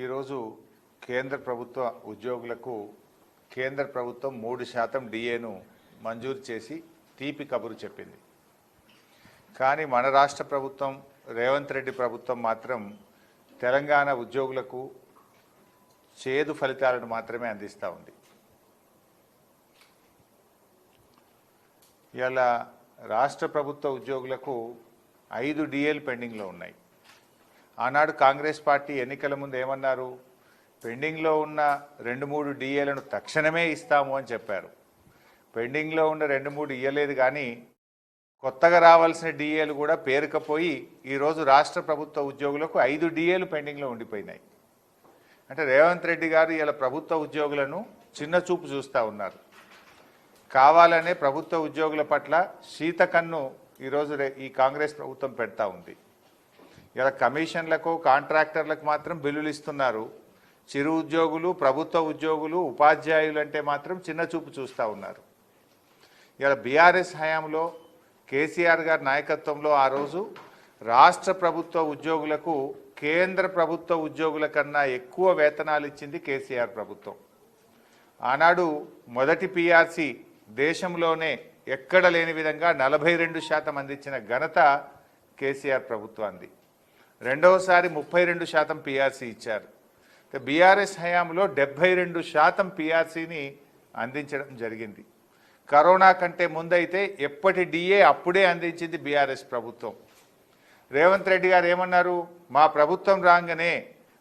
ఈరోజు కేంద్ర ప్రభుత్వ ఉద్యోగులకు కేంద్ర ప్రభుత్వం 3% డిఏను మంజూరు చేసి తీపి కబురు చెప్పింది. కానీ మన రాష్ట్ర ప్రభుత్వం రేవంత్ రెడ్డి ప్రభుత్వం మాత్రం తెలంగాణ ఉద్యోగులకు చేదు ఫలితాలను మాత్రమే అందిస్తూ ఉంది. ఇలా రాష్ట్ర ప్రభుత్వ ఉద్యోగులకు 5 డిఏలు పెండింగ్లో ఉన్నాయి. ఆనాడు కాంగ్రెస్ పార్టీ ఎన్నికల ముందు ఏమన్నారు? పెండింగ్లో ఉన్న 2-3 డిఏలను తక్షణమే ఇస్తాము అని చెప్పారు. పెండింగ్లో ఉన్న 2-3 ఇయ్యలేదు, కానీ కొత్తగా రావాల్సిన డిఏలు కూడా పేరుకపోయి ఈరోజు రాష్ట్ర ప్రభుత్వ ఉద్యోగులకు 5 డిఏలు పెండింగ్లో ఉండిపోయినాయి. అంటే రేవంత్ రెడ్డి గారు ఇలా ప్రభుత్వ ఉద్యోగులను చిన్న చూపు చూస్తూ ఉన్నారు. కావాలనే ప్రభుత్వ ఉద్యోగుల పట్ల శీతకన్ను ఈరోజు ఈ కాంగ్రెస్ ప్రభుత్వం పెడతా ఉంది. ఇలా కమిషన్లకు కాంట్రాక్టర్లకు మాత్రం బిల్లులు ఇస్తున్నారు. చిరు ఉద్యోగులు, ప్రభుత్వ ఉద్యోగులు, ఉపాధ్యాయులు అంటే మాత్రం చిన్న చూపు చూస్తూ ఉన్నారు. ఇలా బీఆర్ఎస్ హయాంలో కేసీఆర్ గారి నాయకత్వంలో ఆ రోజు రాష్ట్ర ప్రభుత్వ ఉద్యోగులకు కేంద్ర ప్రభుత్వ ఉద్యోగుల కన్నా ఎక్కువ వేతనాలు ఇచ్చింది కేసీఆర్ ప్రభుత్వం. ఆనాడు మొదటి పీఆర్సీ దేశంలోనే ఎక్కడ లేని విధంగా 42% అందించిన ఘనత కేసీఆర్ ప్రభుత్వాన్ని. రెండవసారి 32% పీఆర్సీ ఇచ్చారు. బీఆర్ఎస్ హయాంలో 72% పీఆర్సీని అందించడం జరిగింది. కరోనా కంటే ముందైతే ఎప్పటి డిఏ అప్పుడే అందించింది బీఆర్ఎస్ ప్రభుత్వం. రేవంత్ రెడ్డి గారు ఏమన్నారు? మా ప్రభుత్వం రాగానే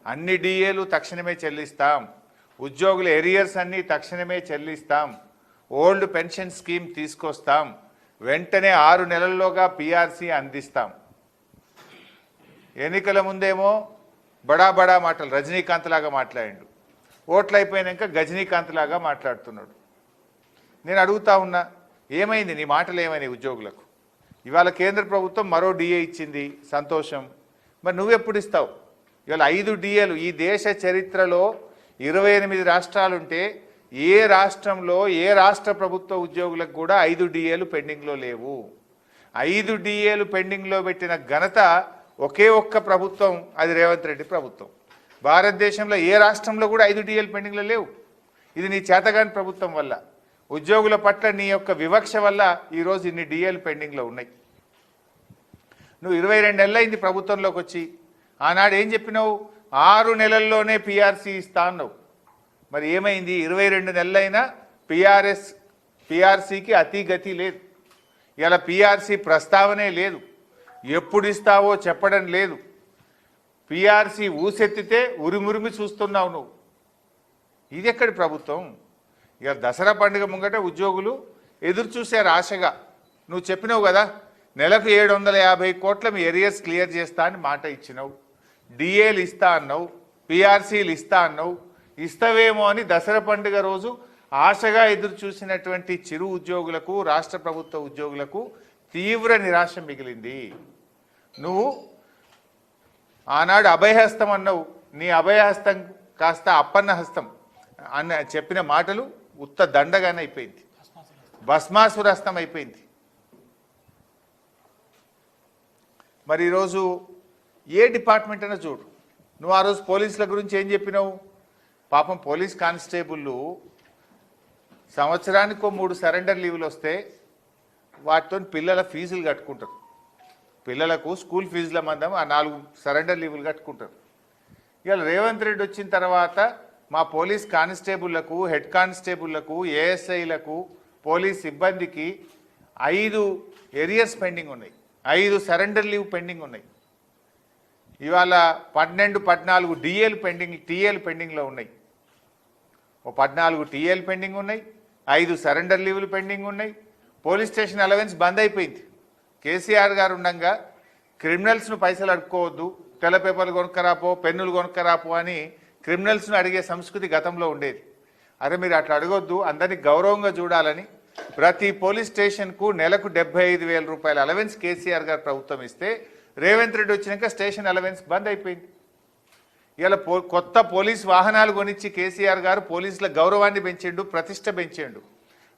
అన్ని డిఏలు తక్షణమే చెల్లిస్తాం, ఉద్యోగుల ఎరియర్స్ అన్నీ తక్షణమే చెల్లిస్తాం, ఓల్డ్ పెన్షన్ స్కీమ్ తీసుకొస్తాం, వెంటనే 6 నెలల్లోగా పీఆర్సీ అందిస్తాం. ఎన్నికల ముందేమో బడా బడా మాటలు, రజనీకాంత్ లాగా మాట్లాడిండు. ఓట్లు అయిపోయినాక గజనీకాంత్ లాగా మాట్లాడుతున్నాడు. నేను అడుగుతా ఉన్నా, ఏమైంది నీ మాటలు? ఏమైనాయి ఉద్యోగులకు? ఇవాళ కేంద్ర ప్రభుత్వం మరో డిఏ ఇచ్చింది, సంతోషం. మరి నువ్వెప్పుడు ఇస్తావు? ఇవాళ 5 డిఏలు. ఈ దేశ చరిత్రలో 28 రాష్ట్రాలుంటే ఏ రాష్ట్రంలో ఏ రాష్ట్ర ప్రభుత్వ ఉద్యోగులకు కూడా 5 డిఏలు పెండింగ్లో లేవు. 5 డిఏలు పెండింగ్లో పెట్టిన ఘనత ఒకే ఒక్క ప్రభుత్వం, అది రేవంత్ రెడ్డి ప్రభుత్వం. భారతదేశంలో ఏ రాష్ట్రంలో కూడా 5 డిఏలు పెండింగ్లో లేవు. ఇది నీ చేతగాని ప్రభుత్వం వల్ల, ఉద్యోగుల పట్ల నీ యొక్క వివక్ష వల్ల ఈరోజు ఇన్ని డిఏలు పెండింగ్లో ఉన్నాయి. నువ్వు 22 నెలలు అయింది ప్రభుత్వంలోకి వచ్చి. ఆనాడు ఏం చెప్పినావు? 6 నెలల్లోనే పీఆర్సీ ఇస్తా అన్నావు. మరి ఏమైంది? 22 నెలలైనా పీఆర్సీకి అతి గతి లేదు. ఇలా పీఆర్సీ ప్రస్తావనే లేదు. ఎప్పుడు ఇస్తావో చెప్పడం లేదు. పీఆర్సీ ఊసెత్తితే ఉరిమురిమి చూస్తున్నావు నువ్వు. ఇది ఎక్కడి ప్రభుత్వం? ఇక దసరా పండుగ ముంగట ఉద్యోగులు ఎదురు చూశారు ఆశగా. నువ్వు చెప్పినావు కదా, నెలకు 750 కోట్ల మీ ఎరియర్స్ క్లియర్ చేస్తా అని మాట ఇచ్చినావు. డిఏలు ఇస్తా అన్నావు, పీఆర్సీలు ఇస్తా అన్నావు. ఇస్తావేమో అని దసరా పండుగ రోజు ఆశగా ఎదురు చూసినటువంటి చిరు ఉద్యోగులకు, రాష్ట్ర ప్రభుత్వ ఉద్యోగులకు తీవ్ర నిరాశ మిగిలింది. నువ్వు ఆనాడు అభయహస్తం అన్నావు. నీ అభయహస్తం కాస్త అప్పన్న హస్తం అన్న చెప్పిన మాటలు ఉత్త దండగానే అయిపోయింది, భస్మాసురస్తం అయిపోయింది. మరి ఈరోజు ఏ డిపార్ట్మెంట్ అయినా చూడు, నువ్వు ఆ రోజు పోలీసుల గురించి ఏం చెప్పినావు? పాపం పోలీస్ కానిస్టేబుళ్ళు సంవత్సరానికి 3 సరెండర్ లీవులు వస్తే వాటితో పిల్లల ఫీజులు కట్టుకుంటారు. పిల్లలకు స్కూల్ ఫీజుల మందం ఆ 4 సరెండర్ లీవులు కట్టుకుంటారు. ఇవాళ రేవంత్ రెడ్డి వచ్చిన తర్వాత మా పోలీస్ కానిస్టేబుళ్లకు, హెడ్ కానిస్టేబుళ్లకు, ఏఎస్ఐలకు, పోలీస్ సిబ్బందికి 5 ఎరియర్స్ పెండింగ్ ఉన్నాయి, 5 సరెండర్ లీవ్ పెండింగ్ ఉన్నాయి. ఇవాళ 12-14 టీఏలు పెండింగ్లో ఉన్నాయి. 14 టీఏలు పెండింగ్ ఉన్నాయి, 5 సరెండర్ లీవులు పెండింగ్ ఉన్నాయి. పోలీస్ స్టేషన్ అలవెన్స్ బంద్ అయిపోయింది. కేసీఆర్ గారు ఉండగా క్రిమినల్స్ను పైసలు అడుక్కోవద్దు, తెల్ల పేపర్లు కొనుక్కరాపో, పెన్నులు కొనుక్కరాపో అని క్రిమినల్స్ను అడిగే సంస్కృతి గతంలో ఉండేది. అరే మీరు అట్లా అడగొద్దు, అందరినీ గౌరవంగా చూడాలని ప్రతి పోలీస్ స్టేషన్కు నెలకు 75,000 రూపాయల అలవెన్స్ కేసీఆర్ గారు ప్రభుత్వం ఇస్తే, రేవంత్ రెడ్డి వచ్చినాక స్టేషన్ అలవెన్స్ బంద్ అయిపోయింది. ఇలా కొత్త పోలీస్ వాహనాలు కొనిచ్చి కేసీఆర్ గారు పోలీసుల గౌరవాన్ని పెంచిండు, ప్రతిష్ట పెంచిండు.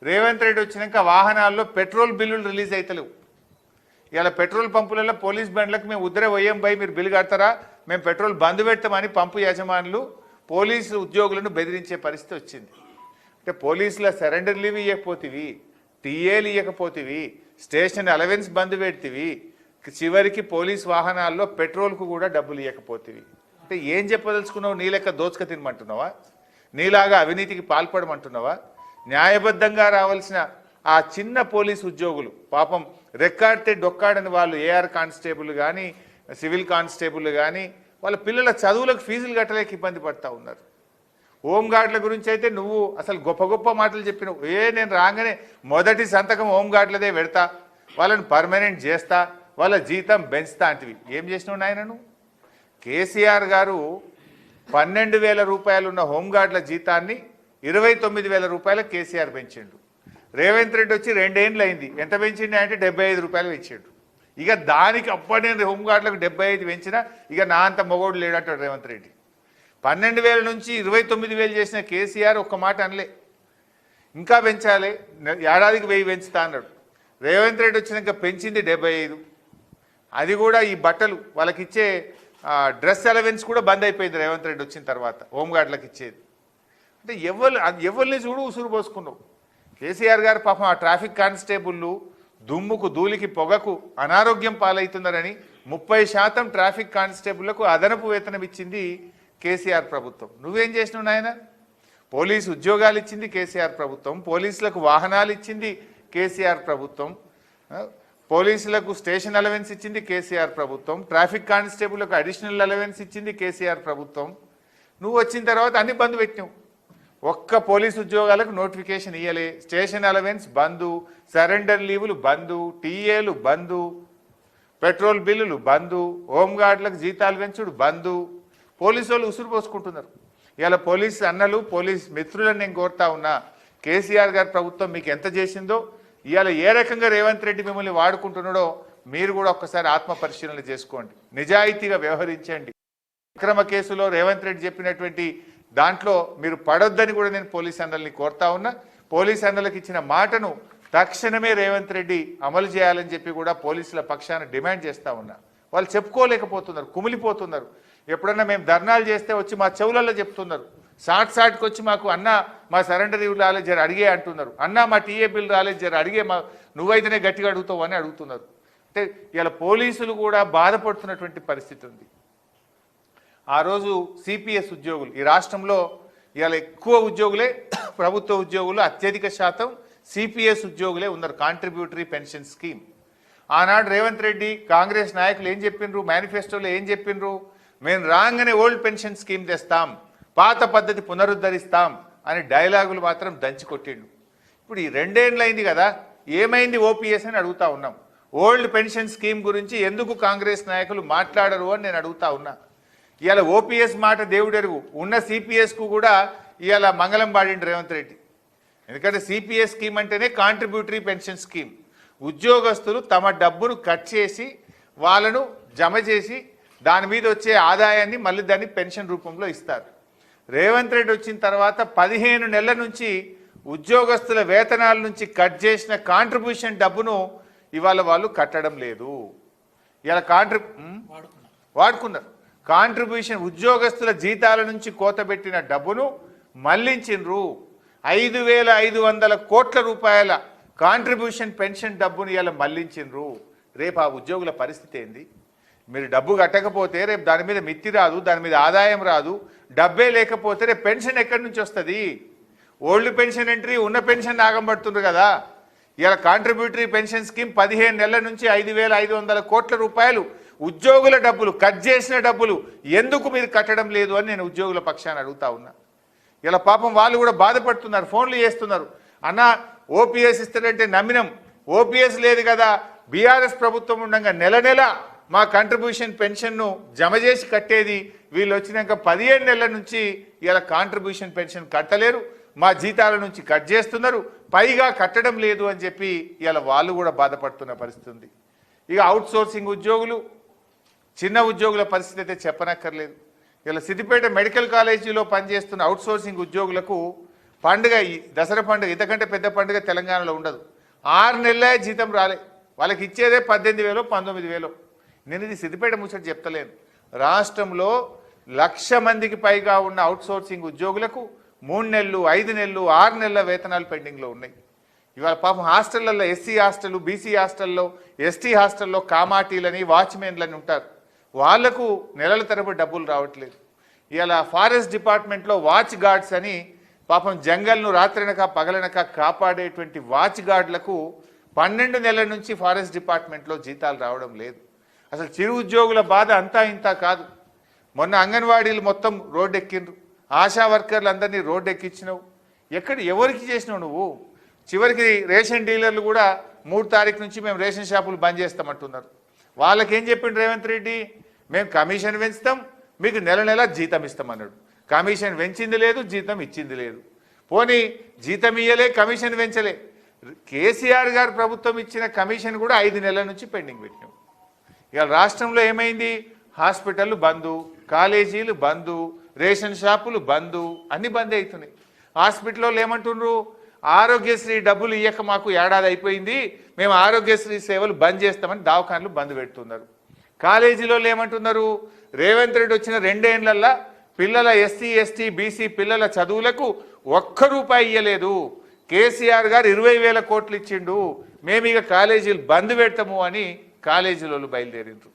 రేవంత్ రెడ్డి వచ్చినాక వాహనాల్లో పెట్రోల్ బిల్లులు రిలీజ్ అవుతలేవు. ఇలా పెట్రోల్ పంపులలో పోలీస్ బండ్లకు మేము ఉద్దరే పోయాం పోయి మీరు బిల్లు కడతారా, మేము పెట్రోల్ బంద్ పెడతామని పంపు యజమానులు పోలీసు ఉద్యోగులను బెదిరించే పరిస్థితి వచ్చింది. అంటే పోలీసుల సరెండర్ లీవ్ ఇవ్వకపోతేవి, టీఏలు ఇవ్వకపోతేవి, స్టేషన్ అలవెన్స్ బంద్ పెడితివి, చివరికి పోలీస్ వాహనాల్లో పెట్రోల్కు కూడా డబ్బులు ఇవ్వకపోతేవి. అంటే ఏం చెప్పదలుచుకున్నావు? నీ లెక్క దోచుక తినమంటున్నావా? నీలాగా అవినీతికి పాల్పడమంటున్నావా? న్యాయబద్ధంగా రావాల్సిన ఆ చిన్న పోలీసు ఉద్యోగులు పాపం రెక్కాడితే డొక్కాడని వాళ్ళు ఏఆర్ కానిస్టేబుల్ కానీ సివిల్ కానిస్టేబుల్ కానీ వాళ్ళ పిల్లల చదువులకు ఫీజులు కట్టలేక ఇబ్బంది పడతా ఉన్నారు. హోంగార్డుల గురించి అయితే నువ్వు అసలు గొప్ప గొప్ప మాటలు చెప్పినావు. నేను రాగానే మొదటి సంతకం హోంగార్డులదే పెడతా, వాళ్ళని పర్మనెంట్ చేస్తా, వాళ్ళ జీతం పెంచుతా అంటివి. ఏం చేసినావు నాయన నువ్వు? కేసీఆర్ గారు 12,000 రూపాయలు ఉన్న హోంగార్డుల జీతాన్ని 29,000 రూపాయలకు కేసీఆర్ పెంచిండు. రేవంత్ రెడ్డి వచ్చి 2 ఏళ్ళు అయింది, ఎంత పెంచిండు అంటే 75 రూపాయలు పెంచిండు. ఇక దానికి అప్పటి నేను హోంగార్డులకు 75 పెంచినా ఇక నా అంత మొగోడు లేడంటాడు రేవంత్ రెడ్డి. 12,000 నుంచి 29,000 చేసిన కేసీఆర్ ఒక్క మాట అనలే, ఇంకా పెంచాలి, ఏడాదికి 1000 పెంచుతా అన్నాడు. రేవంత్ రెడ్డి వచ్చినాక పెంచింది 75. అది కూడా ఈ బట్టలు వాళ్ళకి ఇచ్చే డ్రెస్ అలవెన్స్ కూడా బంద్ అయిపోయింది రేవంత్ రెడ్డి వచ్చిన తర్వాత, హోంగార్డులకు ఇచ్చేది. అంటే ఎవరిని చూడు ఉసురు పోసుకున్నావు. కేసీఆర్ గారు పాపం ఆ ట్రాఫిక్ కానిస్టేబుళ్ళు దుమ్ముకు ధూళికి పొగకు అనారోగ్యం పాలవుతున్నారని 30% ట్రాఫిక్ కానిస్టేబుళ్లకు అదనపు వేతనం ఇచ్చింది కేసీఆర్ ప్రభుత్వం. నువ్వేం చేసినావు నాయన? పోలీసు ఉద్యోగాలు ఇచ్చింది కేసీఆర్ ప్రభుత్వం, పోలీసులకు వాహనాలు ఇచ్చింది కేసీఆర్ ప్రభుత్వం, పోలీసులకు స్టేషన్ అలవెన్స్ ఇచ్చింది కేసీఆర్ ప్రభుత్వం, ట్రాఫిక్ కానిస్టేబుల్లకు అడిషనల్ అలవెన్స్ ఇచ్చింది కేసీఆర్ ప్రభుత్వం. నువ్వు వచ్చిన తర్వాత అన్ని బంద్ పెట్టినావు. ఒక్క పోలీసు ఉద్యోగాలకు నోటిఫికేషన్ ఇయ్యలే, స్టేషన్ అలవెన్స్ బందు, సరెండర్ లీవులు బందు, టీఏలు బందు, పెట్రోల్ బిల్లులు బందు, హోంగార్డులకు జీతాలు పెంచుడు బందు. పోలీసు వాళ్ళు ఉసురు పోసుకుంటున్నారు. ఇలా పోలీస్ అన్నలు పోలీస్ మిత్రులను నేను కోరుతా ఉన్నా, కేసీఆర్ గారి ప్రభుత్వం మీకు ఎంత చేసిందో, ఇవాళ ఏ రకంగా రేవంత్ రెడ్డి మిమ్మల్ని వాడుకుంటున్నాడో మీరు కూడా ఒక్కసారి ఆత్మ పరిశీలన చేసుకోండి, నిజాయితీగా వ్యవహరించండి. అక్రమ కేసులో రేవంత్ రెడ్డి చెప్పినటువంటి దాంట్లో మీరు పడొద్దని కూడా నేను పోలీస్ అన్నల్ని కోరుతా ఉన్నా. పోలీస్ అన్నలకు ఇచ్చిన మాటను తక్షణమే రేవంత్ రెడ్డి అమలు చేయాలని చెప్పి కూడా పోలీసుల పక్షాన డిమాండ్ చేస్తూ ఉన్నా. వాళ్ళు చెప్పుకోలేకపోతున్నారు, కుమిలిపోతున్నారు. ఎప్పుడన్నా మేము ధర్నాలు చేస్తే వచ్చి మా చెవులలో చెప్తున్నారు, సాట్కి వచ్చి మాకు అన్న మా సరెండర్ లీవ్ రాలేదు జర అడిగే అంటున్నారు, అన్న మా టీఏ బిల్ రాలేదు జర అడిగే, మా నువ్వైతేనే గట్టిగా అడుగుతావు అని అడుగుతున్నారు. అంటే ఇలా పోలీసులు కూడా బాధపడుతున్నటువంటి పరిస్థితి ఉంది. ఆ రోజు సిపిఎస్ ఉద్యోగులు ఈ రాష్ట్రంలో ఇవాళ ఎక్కువ ఉద్యోగులే ప్రభుత్వ ఉద్యోగులు, అత్యధిక శాతం సిపిఎస్ ఉద్యోగులే ఉన్నారు, కాంట్రిబ్యూటరీ పెన్షన్ స్కీమ్. ఆనాడు రేవంత్ రెడ్డి కాంగ్రెస్ నాయకులు ఏం చెప్పిండ్రు, మేనిఫెస్టోలో ఏం చెప్పిండ్రు, మేము రాగానే ఓల్డ్ పెన్షన్ స్కీమ్ తెస్తాం, పాత పద్ధతి పునరుద్ధరిస్తాం అని డైలాగులు మాత్రం దంచి కొట్టిండు. ఇప్పుడు ఈ 2 ఏళ్ళు అయింది కదా, ఏమైంది ఓపీఎస్ అని అడుగుతా ఉన్నాం. ఓల్డ్ పెన్షన్ స్కీమ్ గురించి ఎందుకు కాంగ్రెస్ నాయకులు మాట్లాడరు అని నేను అడుగుతా ఉన్నా. ఇవాళ ఓపీఎస్ మాట దేవుడెరుగు, ఉన్న సిపిఎస్కు కూడా ఇవాళ మంగళం పాడిండు రేవంత్ రెడ్డి. ఎందుకంటే సిపిఎస్ స్కీమ్ అంటేనే కాంట్రిబ్యూటరీ పెన్షన్ స్కీమ్. ఉద్యోగస్తులు తమ డబ్బును కట్ చేసి వాళ్ళను జమ చేసి దాని మీద వచ్చే ఆదాయాన్ని మళ్ళీ దాన్ని పెన్షన్ రూపంలో ఇస్తారు. రేవంత్ రెడ్డి వచ్చిన తర్వాత 15 నెలల నుంచి ఉద్యోగస్తుల వేతనాల నుంచి కట్ చేసిన కాంట్రిబ్యూషన్ డబ్బును ఇవాళ వాళ్ళు కట్టడం లేదు. ఇలా వాడుకున్నారు. కాంట్రిబ్యూషన్ ఉద్యోగస్తుల జీతాల నుంచి కోతబెట్టిన డబ్బును మళ్లించిండ్రు. 5,500 కోట్ల రూపాయల కాంట్రిబ్యూషన్ పెన్షన్ డబ్బును ఇలా మళ్లించిండ్రు. రేపు ఆ ఉద్యోగుల పరిస్థితి ఏంది? మీరు డబ్బు కట్టకపోతే రేపు దాని మీద మిత్తి రాదు, దాని మీద ఆదాయం రాదు, డబ్బే లేకపోతే రేపు పెన్షన్ ఎక్కడి నుంచి వస్తుంది? ఓల్డ్ పెన్షన్ ఎంట్రీ ఉన్న పెన్షన్ ఆగంబడుతుండ్రు కదా. ఇలా కాంట్రిబ్యూటరీ పెన్షన్ స్కీమ్ 15 నెలల నుంచి 5,500 కోట్ల రూపాయలు ఉద్యోగుల డబ్బులు, కట్ చేసిన డబ్బులు ఎందుకు మీరు కట్టడం లేదు అని నేను ఉద్యోగుల పక్షాన్ని అడుగుతా ఉన్నా. ఇలా పాపం వాళ్ళు కూడా బాధపడుతున్నారు, ఫోన్లు చేస్తున్నారు, అన్న ఓపీఎస్ ఇస్తాడంటే నమ్మినం, ఓపీఎస్ లేదు కదా, బీఆర్ఎస్ ప్రభుత్వం ఉండగా నెల నెల మా కాంట్రిబ్యూషన్ పెన్షన్ను జమ చేసి కట్టేది, వీళ్ళు వచ్చినాక 15 నెలల నుంచి ఇలా కాంట్రిబ్యూషన్ పెన్షన్ కట్టలేరు, మా జీతాల నుంచి కట్ చేస్తున్నారు, పైగా కట్టడం లేదు అని చెప్పి ఇలా వాళ్ళు కూడా బాధపడుతున్న పరిస్థితి ఉంది. ఇక అవుట్ సోర్సింగ్ ఉద్యోగులు, చిన్న ఉద్యోగుల పరిస్థితి అయితే చెప్పనక్కర్లేదు. ఇలా సిద్దిపేట మెడికల్ కాలేజీలో పనిచేస్తున్న అవుట్ సోర్సింగ్ ఉద్యోగులకు పండుగ, దసరా పండుగ ఇంతకంటే పెద్ద పండుగ తెలంగాణలో ఉండదు. 6 నెలలే జీతం రాలే వాళ్ళకి ఇచ్చేదే 18,000 19,000. నేను ఇది సిద్దిపేట ముచ్చట చెప్తలేను. రాష్ట్రంలో 1,00,000 మందికి పైగా ఉన్న అవుట్సోర్సింగ్ ఉద్యోగులకు 3 నెలలు 5 నెలలు 6 నెలల వేతనాలు పెండింగ్లో ఉన్నాయి. ఇవాళ పాపం హాస్టళ్లలో ఎస్సీ హాస్టల్ బీసీ హాస్టల్లో ఎస్టీ హాస్టల్లో కామాటీలని వాచ్మెన్లని ఉంటారు. వాళ్లకు నెలల తరబడి డబ్బులు రావట్లేదు. ఇవాళ ఫారెస్ట్ డిపార్ట్మెంట్లో వాచ్ గార్డ్స్ అని పాపం జంగల్ను రాత్రినక పగలనక కాపాడేటువంటి వాచ్ గార్డులకు 12 నెలల నుంచి ఫారెస్ట్ డిపార్ట్మెంట్లో జీతాలు రావడం లేదు. అసలు చిరు ఉద్యోగుల బాధ అంతా ఇంత కాదు. మొన్న అంగన్వాడీలు మొత్తం రోడ్డు ఎక్కిండ్రు, ఆశా వర్కర్లు అందరినీ రోడ్డు ఎక్కించినావు. ఎవరికి చేసినావు నువ్వు? చివరికి రేషన్ డీలర్లు కూడా 3 తారీఖు నుంచి మేము రేషన్ షాపులు బంద్ చేస్తామంటున్నారు. వాళ్ళకేం చెప్పిండు రేవంత్ రెడ్డి? మేము కమిషన్ పెంచుతాం, మీకు నెల నెల జీతం ఇస్తామన్నాడు. కమిషన్ పెంచింది లేదు, జీతం ఇచ్చింది లేదు. పోనీ జీతం ఇయ్యలే, కమిషన్ పెంచలే. కేసీఆర్ గారు ప్రభుత్వం ఇచ్చిన కమిషన్ కూడా 5 నెలల నుంచి పెండింగ్ పెట్టినాం. ఇవాళ రాష్ట్రంలో ఏమైంది? హాస్పిటళ్ళు బందు, కాలేజీలు బందు, రేషన్ షాపులు బందు, అన్ని బంద్ అవుతున్నాయి. హాస్పిటల్లో ఏమంటున్నారు? ఆరోగ్యశ్రీ డబ్బులు ఇయ్యక మాకు ఏడాది అయిపోయింది, మేము ఆరోగ్యశ్రీ సేవలు బంద్ చేస్తామని దవాఖాన్లు బంద్ పెడుతున్నారు. కాలేజీలో ఏమంటున్నారు? రేవంత్ రెడ్డి వచ్చిన 2 ఏళ్లల్లో పిల్లల ఎస్సీ ఎస్టీ బీసీ పిల్లల చదువులకు ₹1 ఇయ్యలేదు. కేసీఆర్ గారు 20,000 కోట్లు ఇచ్చిండు, మేము ఇక కాలేజీలు బంద్ పెడతాము అని కాలేజీలో బయలుదేరిండ్రు.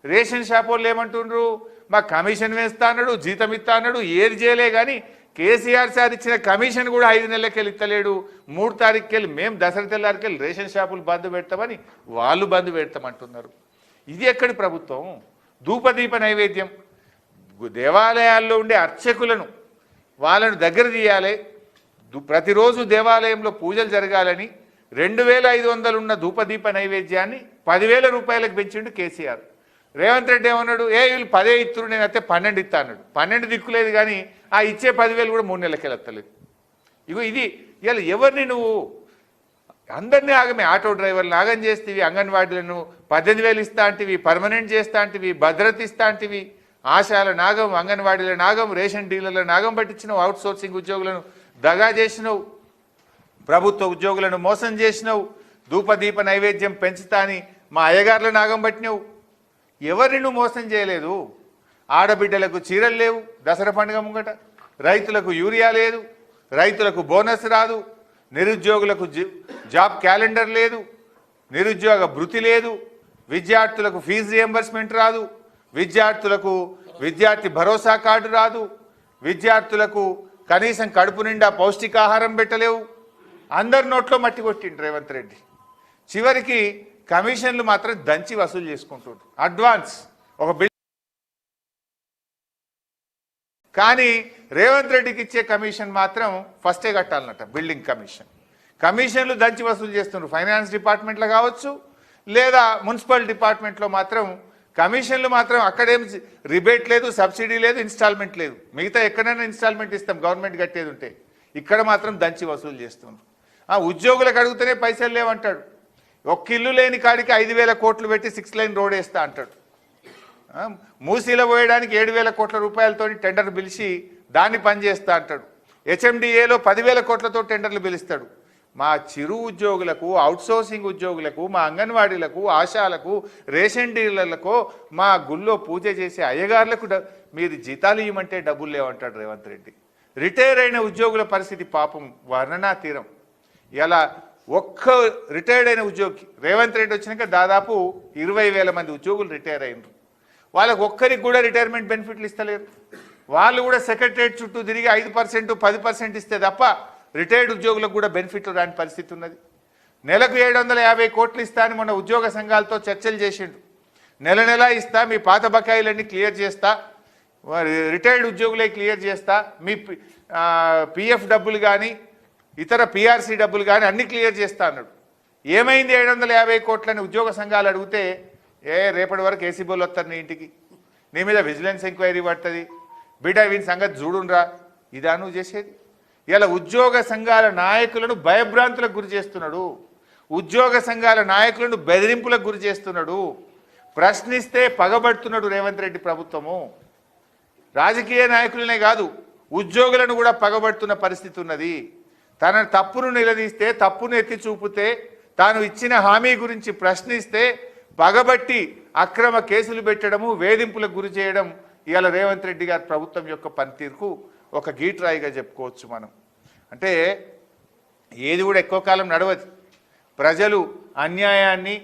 రేషన్ షాప్ వాళ్ళు ఏమంటుండ్రు? మా కమిషన్ వేస్తా అన్నాడు, జీతం ఇస్తా అన్నాడు, ఏది చేయలే. కానీ కేసీఆర్ సార్ ఇచ్చిన కమిషన్ కూడా 5 నెలలకెళ్ళి ఇస్తలేడు. 3 తారీఖుకెళ్ళి మేము దసరా తెల్లారికెళ్ళి రేషన్ షాపులు బంద్ పెడతామని వాళ్ళు బంద్ పెడతామంటున్నారు. ఇది ఎక్కడి ప్రభుత్వం? ధూపదీప నైవేద్యం. దేవాలయాల్లో ఉండే అర్చకులను వాళ్ళను దగ్గర తీయాలి, ప్రతిరోజు దేవాలయంలో పూజలు జరగాలని 2,500 ఉన్న ధూపదీప నైవేద్యాన్ని 10,000 రూపాయలకు పెంచిండు కేసీఆర్. రేవంత్ రెడ్డి ఏమన్నాడు? వీళ్ళు 10 ఇత్తురు, నేను అయితే 12 ఇస్తా అన్నాడు. 12 దిక్కులేదు, కానీ ఆ ఇచ్చే 10,000 కూడా 3 నెలలకి వెళ్ళలేదు. ఇది ఇలా ఎవరిని నువ్వు అందరినీ ఆగమే, ఆటో డ్రైవర్లను ఆగం చేస్తేవి, అంగన్వాడీలను 18,000 ఇస్తా అంటివి, పర్మనెంట్ చేస్తా అంటివి, భద్రత ఇస్తా అంటివి, ఆశాల నాగం, అంగన్వాడీల నాగం, రేషన్ డీలర్ల నాగం పట్టించినావు, అవుట్ సోర్సింగ్ ఉద్యోగులను దగా చేసినావు, ప్రభుత్వ ఉద్యోగులను మోసం చేసినావు, ధూపదీప నైవేద్యం పెంచుతా అని మా అయ్యగారుల నాగం పట్టినావు. ఎవరిని నువ్వు మోసం చేయలేదు. ఆడబిడ్డలకు చీరలు లేవు దసరా పండుగ ముంగట, రైతులకు యూరియా లేదు, రైతులకు బోనస్ రాదు, నిరుద్యోగులకు జాబ్ క్యాలెండర్ లేదు, నిరుద్యోగ భృతి లేదు, విద్యార్థులకు ఫీజు రియంబర్స్మెంట్ రాదు, విద్యార్థులకు విద్యార్థి భరోసా కార్డు రాదు, విద్యార్థులకు కనీసం కడుపు నిండా పౌష్టికాహారం పెట్టలేవు. అందరి నోట్లో మట్టి కొట్టిండు రేవంత్ రెడ్డి. చివరికి కమిషన్లు మాత్రం దంచి వసూలు చేసుకుంటుండ్రు, అడ్వాన్స్ ఒక బిల్. కానీ రేవంత్ రెడ్డికి ఇచ్చే కమిషన్ మాత్రం ఫస్టే కట్టాలన్నట, బిల్డింగ్ కమిషన్. కమిషన్లు దంచి వసూలు చేస్తున్నారు. ఫైనాన్స్ డిపార్ట్మెంట్లో కావచ్చు, లేదా మున్సిపల్ డిపార్ట్మెంట్లో మాత్రం కమిషన్లు మాత్రం అక్కడేం రిబేట్ లేదు, సబ్సిడీ లేదు, ఇన్స్టాల్మెంట్ లేదు. మిగతా ఎక్కడైనా ఇన్స్టాల్మెంట్ ఇస్తాం గవర్నమెంట్ కట్టేది ఉంటే, ఇక్కడ మాత్రం దంచి వసూలు చేస్తున్నారు. ఉద్యోగులకు అడిగితేనే పైసలు లేవంటాడు. ఒక్క ఇల్లు లేని కాడికి 5,000 కోట్లు పెట్టి 6 లైన్ రోడ్ వేస్తా అంటాడు. మూసీలో పోయడానికి 7,000 కోట్ల రూపాయలతో టెండర్ పిలిచి దాన్ని పనిచేస్తా అంటాడు. హెచ్ఎండిఏలో 10,000 కోట్లతో టెండర్లు పిలుస్తాడు. మా చిరు ఉద్యోగులకు, అవుట్సోర్సింగ్ ఉద్యోగులకు, మా అంగన్వాడీలకు, ఆశాలకు, రేషన్ డీలర్లకు, మా గుళ్ళో పూజ చేసే అయ్యగారులకు మీరు జీతాలు ఇవ్వమంటే డబ్బులు లేవంటాడు రేవంత్ రెడ్డి. రిటైర్ అయిన ఉద్యోగుల పరిస్థితి పాపం వర్ణనాతీరం. ఇలా ఒక్క రిటైర్డ్ అయిన ఉద్యోగి రేవంత్ రెడ్డి వచ్చినాక దాదాపు 20,000 మంది ఉద్యోగులు రిటైర్ అయినరు. వాళ్ళకు ఒక్కరికి కూడా రిటైర్మెంట్ బెనిఫిట్లు ఇస్తలేరు. వాళ్ళు కూడా సెక్రటరేట్ చుట్టూ తిరిగి 5% 10% ఇస్తే తప్ప రిటైర్డ్ ఉద్యోగులకు కూడా బెనిఫిట్లు రాని పరిస్థితి ఉన్నది. నెలకు 750 కోట్లు ఇస్తా అని మొన్న ఉద్యోగ సంఘాలతో చర్చలు చేసిండు. నెల నెల ఇస్తా, మీ పాత బకాయిలన్నీ క్లియర్ చేస్తా, రిటైర్డ్ ఉద్యోగులే క్లియర్ చేస్తా, మీ పిఎఫ్ డబ్బులు కానీ ఇతర పిఆర్సీ డబ్బులు కానీ అన్ని క్లియర్ చేస్తా అన్నాడు. ఏమైంది 750 కోట్లని ఉద్యోగ సంఘాలు అడిగితే, రేపటి వరకు ఏసీబోలు వస్తారు నీ ఇంటికి, నీ మీద విజిలెన్స్ ఎంక్వైరీ పడుతుంది, బిడ్డ వీని సంగతి చూడుండ్రా, ఇదా నువ్వు చేసేది? ఇలా ఉద్యోగ సంఘాల నాయకులను భయభ్రాంతులకు గురి చేస్తున్నాడు, ఉద్యోగ సంఘాల నాయకులను బెదిరింపులకు గురి చేస్తున్నాడు, ప్రశ్నిస్తే పగబడుతున్నాడు రేవంత్ రెడ్డి ప్రభుత్వము. రాజకీయ నాయకులనే కాదు, ఉద్యోగులను కూడా పగబడుతున్న పరిస్థితి ఉన్నది. తన తప్పును నిలదీస్తే, తప్పును ఎత్తి చూపితే, తాను ఇచ్చిన హామీ గురించి ప్రశ్నిస్తే పగబట్టి అక్రమ కేసులు పెట్టడము, వేధింపులకు గురి చేయడం ఇవాళ రేవంత్ రెడ్డి గారి ప్రభుత్వం యొక్క పనితీరుకు ఒక గీట్రాయిగా చెప్పుకోవచ్చు మనం. అంటే ఏది కూడా ఎక్కువ కాలం నడవదు. ప్రజలు అన్యాయాన్ని,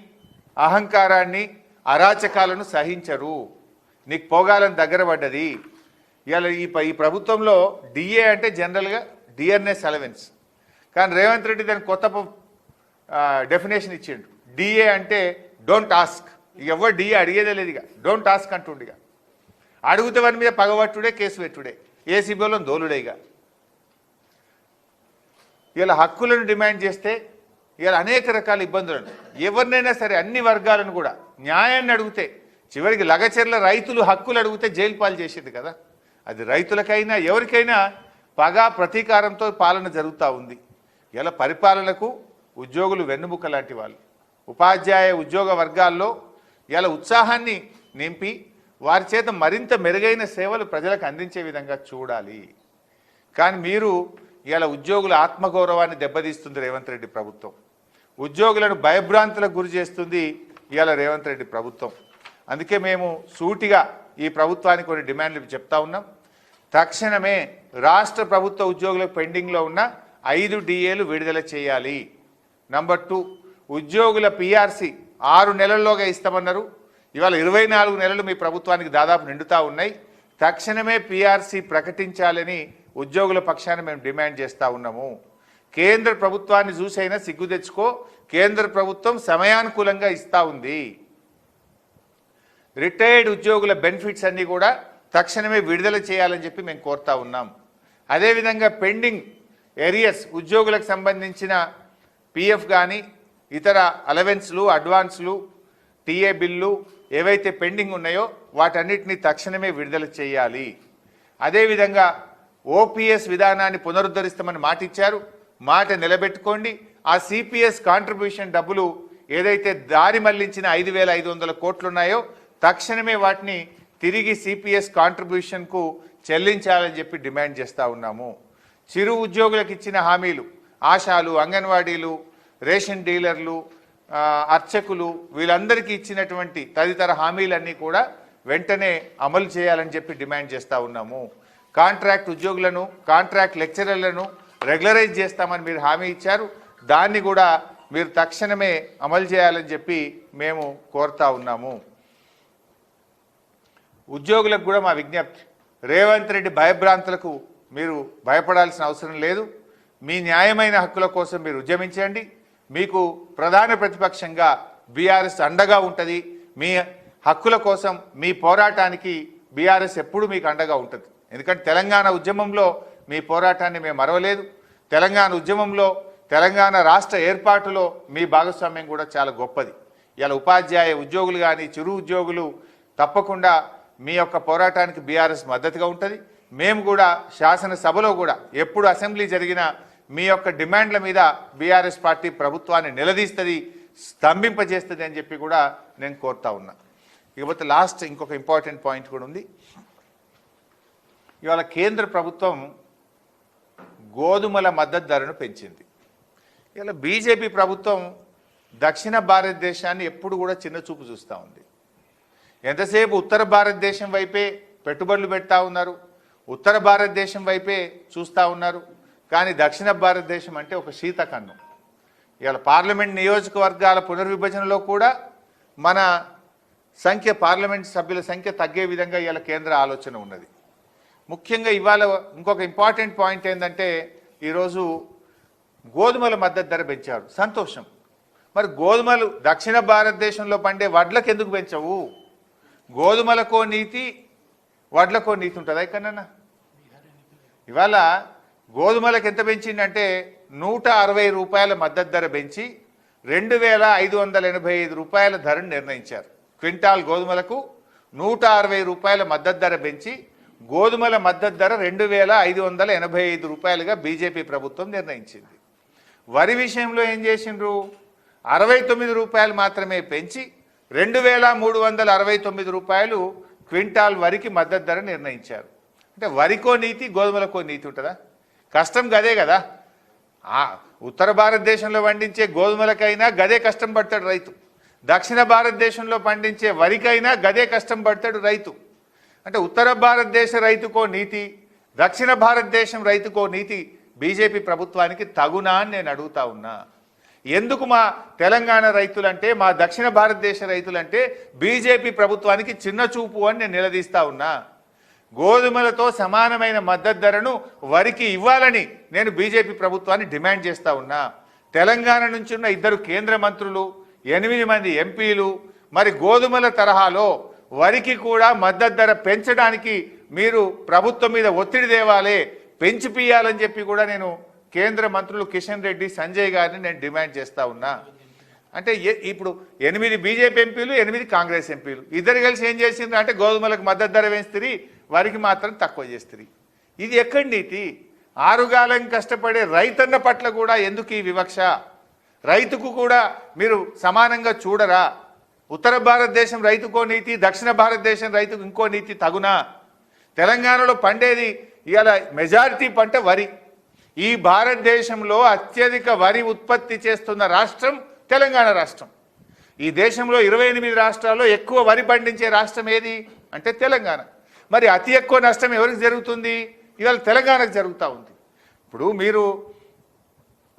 అహంకారాన్ని, అరాచకాలను సహించరు. నీకు పోగాలని దగ్గర పడ్డది. ఇవాళ ఈ ప్రభుత్వంలో డిఏ అంటే జనరల్గా డియర్నెస్ అలవెన్స్, కానీ రేవంత్ రెడ్డి దానికి కొత్త డెఫినేషన్ ఇచ్చిండు. డిఏ అంటే డోంట్ ఆస్క్. ఇక ఎవరు డిఏ అడిగేదే లేదు, ఇక డోంట్ ఆస్క్ అంటుండు. ఇక అడిగితే వారి మీద పగబట్టుడే, కేసు పెట్టుడే, ఏసీబీలో దోలుడే. ఇక ఇలా హక్కులను డిమాండ్ చేస్తే ఇలా అనేక రకాల ఇబ్బందులను, ఎవరినైనా సరే అన్ని వర్గాలను కూడా న్యాయాన్ని అడిగితే, చివరికి లగచెర్ల రైతులు హక్కులు అడిగితే జైలు పాలు చేసేది కదా. అది రైతులకైనా ఎవరికైనా పగా ప్రతీకారంతో పాలన జరుగుతూ ఉంది. ఇలా పరిపాలనకు ఉద్యోగులు వెన్నుముక లాంటి వాళ్ళు. ఉపాధ్యాయ ఉద్యోగ వర్గాల్లో ఇలా ఉత్సాహాన్ని నింపి వారి చేత మరింత మెరుగైన సేవలు ప్రజలకు అందించే విధంగా చూడాలి. కానీ మీరు ఇలా ఉద్యోగుల ఆత్మగౌరవాన్ని దెబ్బతీస్తుంది రేవంత్ రెడ్డి ప్రభుత్వం. ఉద్యోగులను భయభ్రాంతులకు గురి చేస్తుంది ఇవాళ రేవంత్ రెడ్డి ప్రభుత్వం. అందుకే మేము సూటిగా ఈ ప్రభుత్వానికి కొన్ని డిమాండ్లు చెప్తా ఉన్నాం. తక్షణమే రాష్ట్ర ప్రభుత్వ ఉద్యోగులకు పెండింగ్లో ఉన్న 5 డిఏలు విడుదల చేయాలి. నంబర్ 2, ఉద్యోగుల పిఆర్సీ 6 నెలల్లోగా ఇస్తామన్నారు. ఇవాళ 24 నెలలు మీ ప్రభుత్వానికి దాదాపు నిండుతూ ఉన్నాయి. తక్షణమే పిఆర్సీ ప్రకటించాలని ఉద్యోగుల పక్షాన మేము డిమాండ్ చేస్తూ ఉన్నాము. కేంద్ర ప్రభుత్వాన్ని చూసైనా సిగ్గు తెచ్చుకో. కేంద్ర ప్రభుత్వం సమయానుకూలంగా ఇస్తూ ఉంది. రిటైర్డ్ ఉద్యోగుల బెనిఫిట్స్ అన్నీ కూడా తక్షణమే విడుదల చేయాలని చెప్పి మేము కోరుతా ఉన్నాం. అదేవిధంగా పెండింగ్ ఏరియర్స్ ఉద్యోగులకు సంబంధించిన పిఎఫ్ కానీ ఇతర అలవెన్స్లు, అడ్వాన్స్లు, టీఏ బిల్లు ఏవైతే పెండింగ్ ఉన్నాయో వాటన్నిటిని తక్షణమే విడుదల చేయాలి. అదేవిధంగా ఓపీఎస్ విధానాన్ని పునరుద్ధరిస్తామని మాట ఇచ్చారు, మాట నిలబెట్టుకోండి. ఆ సిపిఎస్ కాంట్రిబ్యూషన్ డబ్బులు ఏదైతే దారి మళ్లించిన 5,500 కోట్లు ఉన్నాయో తక్షణమే వాటిని తిరిగి సిపిఎస్ కాంట్రిబ్యూషన్కు చెల్లించాలని చెప్పి డిమాండ్ చేస్తూ ఉన్నాము. చిరు ఉద్యోగులకు ఇచ్చిన హామీలు, ఆశాలు, అంగన్వాడీలు, రేషన్ డీలర్లు, అర్చకులు వీళ్ళందరికీ ఇచ్చినటువంటి తదితర హామీలన్నీ కూడా వెంటనే అమలు చేయాలని చెప్పి డిమాండ్ చేస్తూ ఉన్నాము. కాంట్రాక్ట్ ఉద్యోగులను, కాంట్రాక్ట్ లెక్చరర్లను రెగ్యులరైజ్ చేస్తామని మీరు హామీ ఇచ్చారు. దాన్ని కూడా మీరు తక్షణమే అమలు చేయాలని చెప్పి మేము కోరుతా ఉన్నాము. ఉద్యోగులకు కూడా మా విజ్ఞప్తి, రేవంత్ రెడ్డి భయభ్రాంతులకు మీరు భయపడాల్సిన అవసరం లేదు. మీ న్యాయమైన హక్కుల కోసం మీరు ఉద్యమించండి. మీకు ప్రధాన ప్రతిపక్షంగా బీఆర్ఎస్ అండగా ఉంటుంది. మీ హక్కుల కోసం మీ పోరాటానికి బీఆర్ఎస్ ఎప్పుడు మీకు అండగా ఉంటుంది. ఎందుకంటే తెలంగాణ ఉద్యమంలో మీ పోరాటాన్ని మేము మరవలేదు. తెలంగాణ ఉద్యమంలో, తెలంగాణ రాష్ట్ర ఏర్పాటులో మీ భాగస్వామ్యం కూడా చాలా గొప్పది. ఇలా ఉపాధ్యాయ ఉద్యోగులు కానీ, చిరు ఉద్యోగులు తప్పకుండా మీ యొక్క పోరాటానికి బీఆర్ఎస్ మద్దతుగా ఉంటుంది. మేము కూడా శాసనసభలో కూడా ఎప్పుడు అసెంబ్లీ జరిగినా మీ యొక్క డిమాండ్ల మీద బీఆర్ఎస్ పార్టీ ప్రభుత్వాన్ని నిలదీస్తుంది, స్తంభింపజేస్తుంది అని చెప్పి కూడా నేను కోరుతా ఉన్నా. ఇకపోతే లాస్ట్ ఇంకొక ఇంపార్టెంట్ పాయింట్ కూడా ఉంది. ఇవాళ కేంద్ర ప్రభుత్వం గోధుమల మద్దతు ధరను పెంచింది. ఇలా బీజేపీ ప్రభుత్వం దక్షిణ భారతదేశాన్ని ఎప్పుడు కూడా చిన్న చూపు చూస్తూ ఉంది. ఎంతసేపు ఉత్తర భారతదేశం వైపే పెట్టుబడులు పెడతా ఉన్నారు, ఉత్తర భారతదేశం వైపే చూస్తూ ఉన్నారు. కానీ దక్షిణ భారతదేశం అంటే ఒక శీతకన్ను. ఇవాళ పార్లమెంట్ నియోజకవర్గాల పునర్విభజనలో కూడా మన సంఖ్య, పార్లమెంట్ సభ్యుల సంఖ్య తగ్గే విధంగా ఇవాళ కేంద్ర ఆలోచన ఉన్నది. ముఖ్యంగా ఇవాళ ఇంకొక ఇంపార్టెంట్ పాయింట్ ఏంటంటే, ఈరోజు గోధుమల మద్దతు ధర పెంచారు, సంతోషం. మరి గోధుమలు దక్షిణ భారతదేశంలో పండే వడ్లకు ఎందుకు పెంచవు? గోధుమలకో నీతి, వడ్లకో నీతి ఉంటుందా ఎక్కడన్నా? ఇవాళ గోధుమలకు ఎంత పెంచిందంటే 160 రూపాయల మద్దతు ధర పెంచి 2,585 రూపాయల ధరను నిర్ణయించారు. క్వింటాల్ గోధుమలకు 160 రూపాయల మద్దతు ధర పెంచి గోధుమల మద్దతు ధర 2,585 రూపాయలుగా బీజేపీ ప్రభుత్వం నిర్ణయించింది. వరి విషయంలో ఏం చేసిండ్రు? 69 రూపాయలు మాత్రమే పెంచి 2,369 రూపాయలు క్వింటాల్ వరికి మద్దతు ధర నిర్ణయించారు. అంటే వరికో నీతి, గోధుమలకో నీతి ఉంటుందా? కష్టం గదే కదా. ఉత్తర భారతదేశంలో పండించే గోధుమలకైనా గదే కష్టం పడతాడు రైతు, దక్షిణ భారతదేశంలో పండించే వరికైనా గదే కష్టం పడతాడు రైతు. అంటే ఉత్తర భారతదేశ రైతుకో నీతి, దక్షిణ భారతదేశం రైతుకో నీతి బీజేపీ ప్రభుత్వానికి తగునా అని నేను అడుగుతా ఉన్నా. ఎందుకు మా తెలంగాణ రైతులంటే, మా దక్షిణ భారతదేశ రైతులంటే బీజేపీ ప్రభుత్వానికి చిన్న చూపు అని నేను నిలదీస్తా ఉన్నా. గోధుమలతో సమానమైన మద్దతు ధరను వరికి ఇవ్వాలని నేను బీజేపీ ప్రభుత్వాన్ని డిమాండ్ చేస్తా ఉన్నా. తెలంగాణ నుంచి ఉన్న 2 కేంద్ర మంత్రులు, 8 మంది ఎంపీలు మరి గోధుమల తరహాలో వరికి కూడా మద్దతు ధర పెంచడానికి మీరు ప్రభుత్వం మీద ఒత్తిడి తేవాలి, పెంచిపియాలని చెప్పి కూడా నేను కేంద్ర మంత్రులు కిషన్ రెడ్డి, సంజయ్ గారిని నేను డిమాండ్ చేస్తా ఉన్నా. అంటే ఇప్పుడు 8 బీజేపీ ఎంపీలు, 8 కాంగ్రెస్ ఎంపీలు ఇద్దరు కలిసి ఏం చేసిండ్రు అంటే గోధుమలకు మద్దతు ధర వేస్తుంది, వరికి మాత్రం తక్కువ చేస్తుంది. ఇది ఎక్కడి నీతి? ఆరుగాలం కష్టపడే రైతన్న పట్ల కూడా ఎందుకు ఈ వివక్ష? రైతుకు కూడా మీరు సమానంగా చూడరా? ఉత్తర భారతదేశం రైతుకో నీతి, దక్షిణ భారతదేశం రైతుకు ఇంకో నీతి తగునా? తెలంగాణలో పండేది ఇవాళ మెజారిటీ పంట వరి. ఈ భారతదేశంలో అత్యధిక వరి ఉత్పత్తి చేస్తున్న రాష్ట్రం తెలంగాణ రాష్ట్రం. ఈ దేశంలో 28 రాష్ట్రాల్లో ఎక్కువ వరి పండించే రాష్ట్రం ఏది అంటే తెలంగాణ. మరి అతి ఎక్కువ నష్టం ఎవరికి జరుగుతుంది? ఇవాళ తెలంగాణకు జరుగుతూ ఉంది. ఇప్పుడు మీరు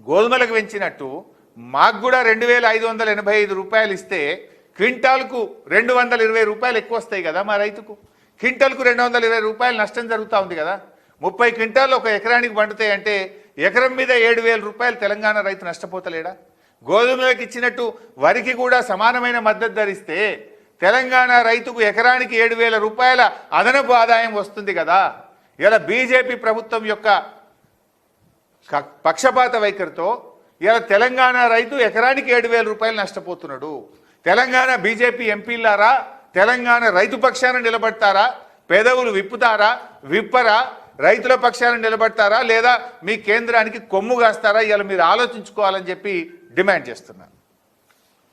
గోధుమలకు పెంచినట్టు మాకు కూడా 2585 రూపాయలు ఇస్తే క్వింటాల్కు 220 రూపాయలు ఎక్కువ వస్తాయి కదా మా రైతుకు. క్వింటాల్కు 220 రూపాయలు నష్టం జరుగుతూ ఉంది కదా. 30 క్వింటాలు ఒక ఎకరానికి పండుతాయి అంటే ఎకరం మీద 7000 రూపాయలు తెలంగాణ రైతు నష్టపోతలేడా? గోధుమలకు ఇచ్చినట్టు వరికి కూడా సమానమైన మద్దతు ధరిస్తే తెలంగాణ రైతుకు ఎకరానికి 7000 రూపాయల అదనపు ఆదాయం వస్తుంది కదా. ఇలా బీజేపీ ప్రభుత్వం యొక్క పక్షపాత వైఖరితో ఇలా తెలంగాణ రైతు ఎకరానికి 7000 రూపాయలు నష్టపోతున్నాడు. తెలంగాణ బీజేపీ ఎంపీలారా తెలంగాణ రైతు పక్షాన నిలబడతారా? పెదవులు విప్పరా? రైతుల పక్షాన నిలబడతారా లేదా మీ కేంద్రానికి కొమ్ము కాస్తారా? ఇలా మీరు ఆలోచించుకోవాలని చెప్పి డిమాండ్ చేస్తున్నా.